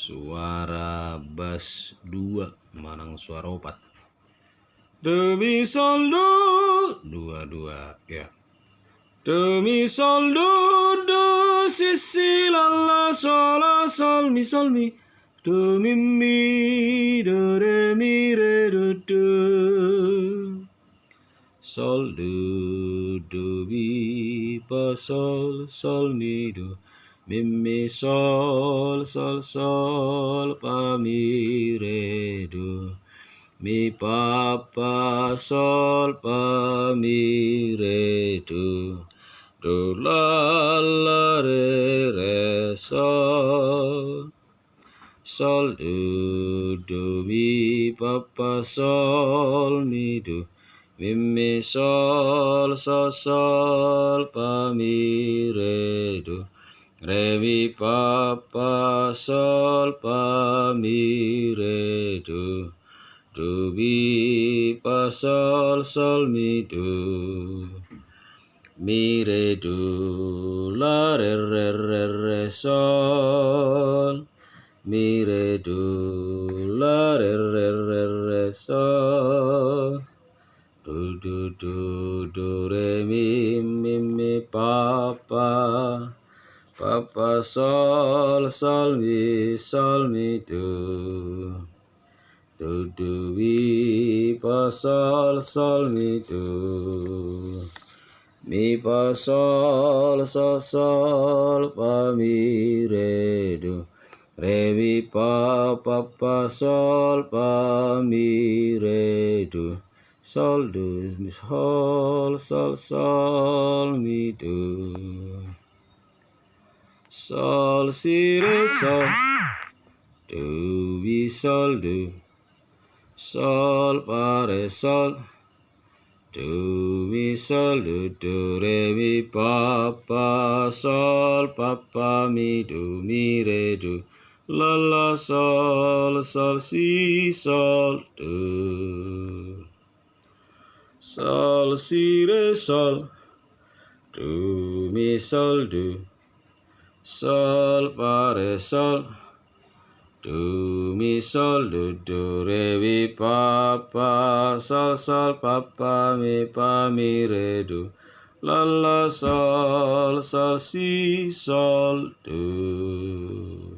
suara bass 2 manang suara 4. Do mi sol do 2 ya. Do mi sol do si si la la sol mi do mi do re mi re do sol do mi fa sol mi do mi sol fa mi re do mi pa sol fa mi re do la re sol do mi pa sol mi do mi sol fa mi re do re mi pa sol fa mi re do mi pa sol mi re do la re sol mi re do la re sol do re mi pa sol mi do mi pa sol mi do mi pa sol fa mi re do re mi pa sol fa mi re do sol do sol mi do sol si re sol do mi sol do sol fa re sol do mi sol do re mi pa sol fa mi do mi re do la la sol si sol do sol si re sol do mi sol do sol fa re sol do mi sol do re mi pa sol fa mi re do la la sol si sol do.